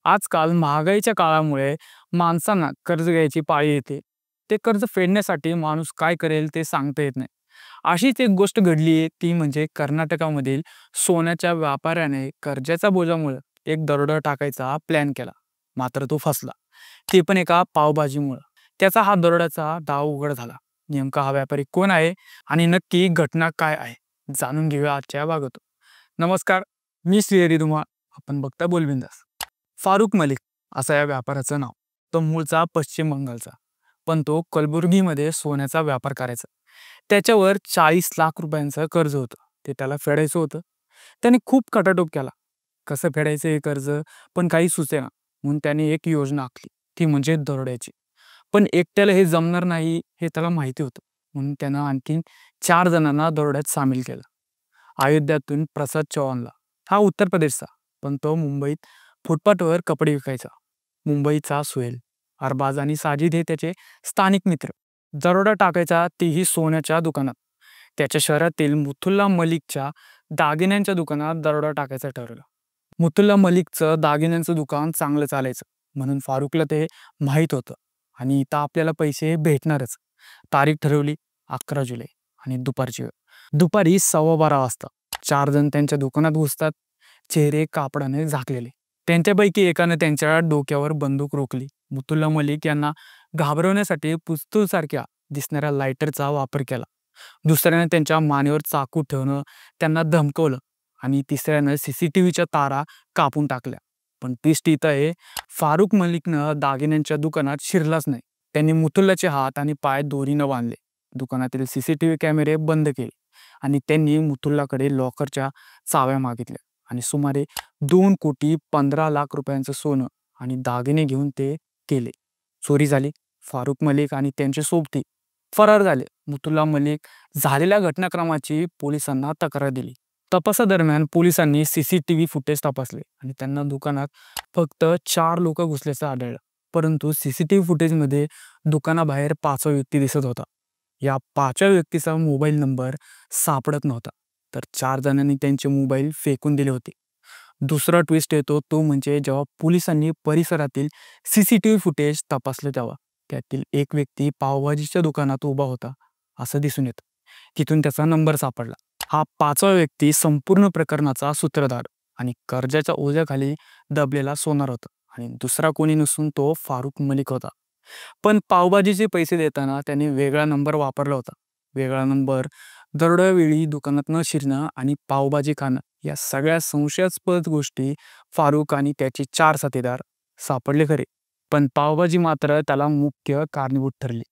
आजकाल महागाईच्या काळामुळे माणसांना कर्ज घ्यायची पाळी येते. ते कर्ज फेडण्यासाठी माणूस काय करेल ते सांगता येत नाही. अशीच एक गोष्ट घडली आहे, ती म्हणजे कर्नाटकामधील सोन्याच्या व्यापाऱ्याने कर्जाच्या बोजामुळे एक दरोडा टाकायचा प्लॅन केला. मात्र तो फसला. ते पण एका पावबाजीमुळे. त्याचा हा दरोड्याचा डाव उघड झाला. नेमका हा व्यापारी कोण आहे आणि नक्की घटना काय आहे, जाणून घेऊया आजच्या भागात. नमस्कार, मी श्रीहरी धुमाळ. आपण बघता बोलबिंदास. फारुक मलिक असं या व्यापाऱ्याचं नाव. तो मूळचा पश्चिम बंगालचा, पण तो कलबुर्गीमध्ये सोन्याचा व्यापार करायचा. त्याच्यावर 40 लाख रुपयांचं कर्ज होतं. ते त्याला फेडायचं होतं. त्याने खूप खटाटोप केला. कसं फेडायचं हे कर्ज, पण काही सुचेना. म्हणून त्याने एक योजना आखली, ती म्हणजे दरोड्याची. पण एकट्याला हे जमणार नाही हे त्याला माहिती होतं. म्हणून त्यानं आणखीन 4 जणांना दरोड्यात सामील केलं. अयोध्यातून प्रसाद चव्हाणला, हा उत्तर प्रदेशचा, पण तो मुंबईत फुटपाथवर कपडे विकायचा. मुंबईचा सुहेल, अरबाज आणि साजिद हे त्याचे स्थानिक मित्र. दरोडा टाकायचा तेही सोन्याच्या दुकानात. त्याच्या शहरातील मुथुल्ला मलिकच्या दागिन्यांच्या दुकानात दरोडा टाकायचं ठरवलं. मुथुल्ला मलिकचं दागिन्यांचं दुकान चांगलं चालायचं, म्हणून फारुकला ते माहीत होतं. आणि इथं आपल्याला पैसे भेटणारच. तारीख ठरवली 11 जुलै आणि दुपारची वेळ. दुपारी 12:15 वाजता 4 जण त्यांच्या दुकानात घुसतात. चेहरे कापडाने झाकलेले. त्यांच्यापैकी एकाने त्यांच्या डोक्यावर बंदूक रोखली. मुथुल्ला मलिक यांना घाबरवण्यासाठी पिस्तूलसारख्या दिसणाऱ्या लायटरचा वापर केला. दुसऱ्याने त्यांच्या मानेवर चाकू ठेवणं त्यांना धमकवलं आणि तिसऱ्यानं सीसीटीव्हीच्या तारा कापून टाकल्या. पण ट्विस्ट इथं आहे, फारुक मलिकनं दागिन्यांच्या दुकानात शिरलाच नाही. त्यांनी मुथुल्लाचे हात आणि पाय दोरीनं बांधले. दुकानातील सीसीटीव्ही कॅमेरे बंद केले आणि त्यांनी मुथुल्लाकडे लॉकरच्या चाव्या मागितल्या आणि सुमारे 2,15,00,000 रुपयांचं सोनं आणि दागिने घेऊन ते केले. चोरी झाली. फारुक मलिक आणि त्यांचे सोबती फरार झाले. मुथुल्ला मलिक झालेल्या घटनाक्रमाची पोलिसांना तक्रार दिली. तपासादरम्यान पोलिसांनी सीसीटीव्ही फुटेज तपासले आणि त्यांना दुकानात फक्त 4 लोक घुसल्याचं आढळलं. परंतु सीसीटीव्ही फुटेजमध्ये दुकानाबाहेर 5वा व्यक्ती दिसत होता. या 5व्या व्यक्तीचा मोबाईल नंबर सापडत नव्हता. तर 4 जणांनी त्यांचे मोबाईल फेकून दिले होते. दुसरा ट्विस्ट येतो तो म्हणजे जेव्हा पोलिसांनी परिसरातील सीसीटीव्ही फुटेज तपासले तेव्हा त्यातील एक व्यक्ती पावभाजीच्या दुकानात उभा होता असं दिसून येतं. तिथून त्याचा नंबर सापडला. हा 5वा व्यक्ती संपूर्ण प्रकरणाचा सूत्रधार आणि कर्जाच्या ओझ्याखाली दबलेला सोनार होता आणि दुसरा कोणी नसून तो फारुक मलिक होता. पण पावभाजीचे पैसे देताना त्याने वेगळा नंबर वापरला होता. वेगळा नंबर, दरोड्यावेळी दुकानात न शिरणं आणि पावभाजी खाणं, या सगळ्या संशयास्पद गोष्टी फारुक आणि त्याचे 4 साथीदार सापडले खरे. पण पावभाजी मात्र त्याला मुख्य कारणीभूत ठरली.